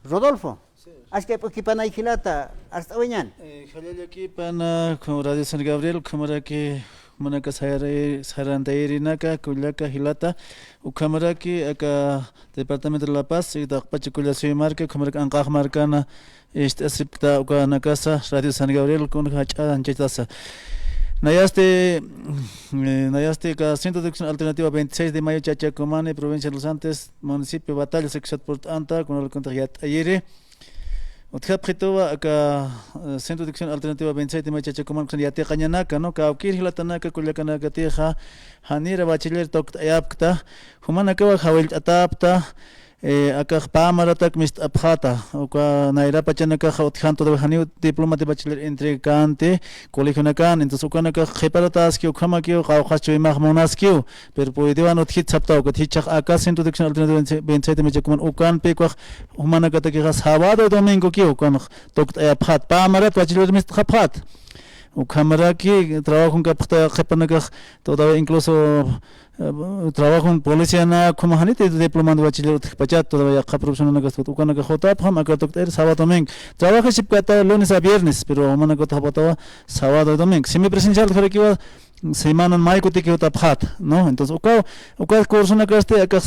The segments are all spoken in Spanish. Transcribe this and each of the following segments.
Rodolfo, ¿has que equipana y gilata hasta mañana? Hallalaki pana como Radio San Gabriel cámara que manaka sarantairinaca kullaka hilata cámara que acá Departamento de La Paz y Daqpachi Kullasi marca cámara que anqaq marcana este acepta una casa Radio San Gabriel con hacha anchetaza. Nayaste ka Centro de Acción Alternativa 26 de Mayo Chachacomane, Provincia de Los Andes, Municipio Batalla, Sección Port Anta, con el contrariat ayer. Otja Pretova, acá Centro de Acción Alternativa 26 de Mayo Chachacomane, con Yate Cañanaca, ¿no? Kaukir Hilatanaka, Kuliakanaka Teja, Hanira Bachiller, Tokt Ayapta, Humanaka, Hawil Atapta. Acá Pamaratak mist abjata oka naira pachanaka otjanto de haniu diploma de bachelor entregante colegio nakan entonces okanaka jeparatas que okama que qawqacho imagmonas que pero puedewan othit sapta oka thichaq acá Centro de Acción Alternativa 27 me chakuman okan peqaq humanaka takiqa sábado domingo que okan tokt abjat pamarat bachelor mist abjat okamara que trabajo en capta jepanaka todavía incluso trabajo en policía na como hanite diplomado bachiller pachat todavía profesional na gasto ukana ka jota pham acá doctor sábado domingo trabaja shipkata lunes a viernes pero mana ko thapata sábado domingo semi presencial khare ki semana mai ko tiki hota phat no entonces uka curso na gaste acá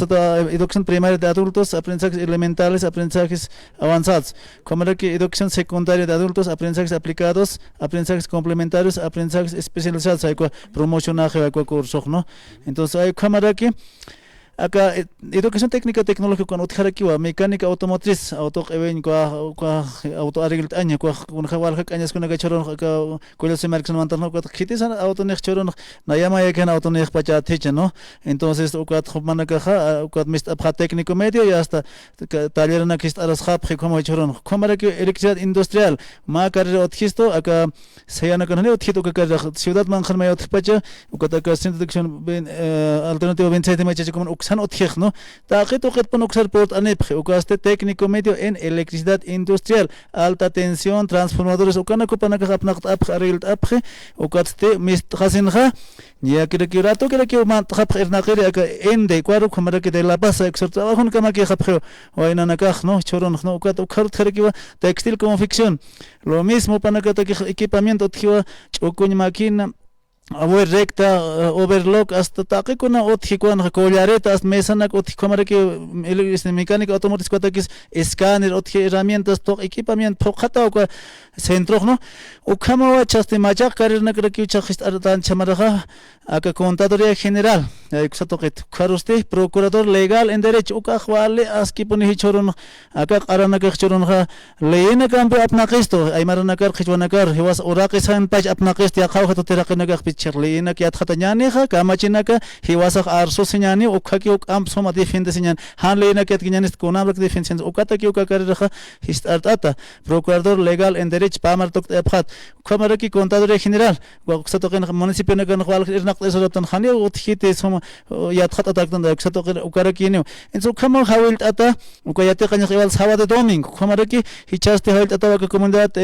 educación primaria de adultos aprendizajes elementales aprendizajes avanzados como que educación secundaria de adultos aprendizajes aplicados aprendizajes complementarios aprendizajes especializados hay que promocionaje hay que curso no entonces hay cámara que acá educación técnica tecnológica con utjarakiwa mecánica automotriz auto even auto arreglo año con jawal años con gachoron con el semarx no mantan con khitisan auto nexchoron nayama yakan auto nex pacha techa no entonces ukat khumana ka ukat mist abha técnico medio y hasta taller na kist aras khap como choron khomara que electricidad industrial ma carrera otjisto acá sayana con ne otjito ka ciudad manjan may otpacha ukat acá Centro de Acción Alternativa 27 macha como san otjeg no taqit uqit pon uxar port anepje ukaste técnico medio en electricidad industrial alta tensión transformadores ukana kupana ka apnaq apj aril apje ukaste mist khasinja ya que rato que man khap ernaqiri aka ende kwaru khumara que de La Paz exor trabajo kama que khapjo waina nakaj no choron no ukat ukhar tkharikiwa textil confección lo mismo pana que equipamiento tjiwa chukuñ máquina Abuel recta, overlock, hasta taque con otro con collareta, hasta mesana, otro cámara que mecánica automotriz, que es escáner, otras herramientas, todo equipamiento, pojata o centro, ¿no? O cama chaste macha, carrera que uchajist artan chamaraja, acá contaduría general, exatoquet, caroste, procurador legal en derecho, o cajwale, aski pone hichoron, acá arana que hichoron, leena campo apnaquisto, aymaranakar, hichuanakar, he was orakisan pach apnaquist, ya cauja terakanakar. Cherlina que atjatañaneja kamachinaka hiwasaq arso señani ukaki am soma defende señan hanleina que atñanes conabra que defensa ukata que ukakarja histartata procurador legal en derecho pamar tok abhat kamara ki contador general uksatoqen municipio na kan khwal irnaq esoratan khani uthite soma yatkhata taktan da uksatoqen ukara kine enso kama hawil ata ukayate qanya khwal sábado domingo kamara ki hichaste hawil ata ka comunidad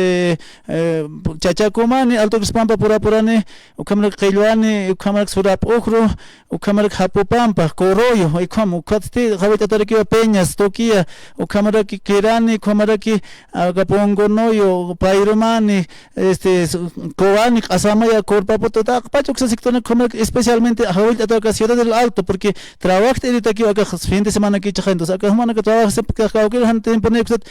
Chachacomane alto pampa purane ukamar qilwani ukamar surap okro ukamar hapupampa coroyo y como ukatste habitatarikiwa peñas tokia ukamar ki kirani ukamar ki agapongo noyo pairomani cobani asamaya corpapoto ta pacho que sector ukamar especialmente habitatarikiwa ciudad del alto porque trabaja ahorita que acá fin de semana que chajando acá semana que trabaja se que han tiempo nexat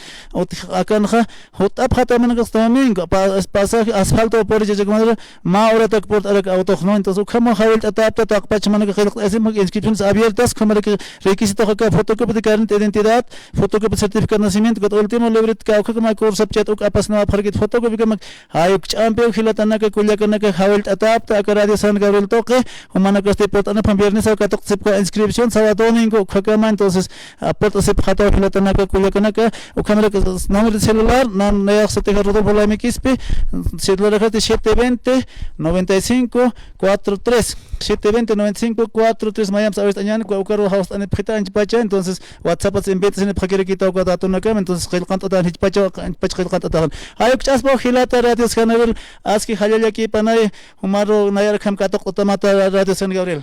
acá nja hotap hata mana que domingo pasaje asfalto por ella como ma hora tak por auto no entonces como hawil atapta takpach mana que hacemos inscripciones abiertas como que requisito que fotocopia de carnet de identidad fotocopia de certificado de nacimiento que último libre que como curso chat o apas no para que fotocopia como hay champion hilatana que kulla que hawil atapta que Radio San Gabriel toque humana que este portana para viernes que toque se inscripción sábado domingo como entonces aporta se pata hilatana que kulla que o cámara que número de celular no ya se te Rodolfo la MXP celular de 720 95 43 720 95 43 mayam sabes añan cuaucaro house ane pita anpacha entonces WhatsApp se embete en pakere kita ko dato na kam entonces khilqan tan hichpacha anpach khilqan tan ayok chasbo khilata Radio San Gabriel aski halya ki panay humaro nayar kham katok utamata Radio San Gabriel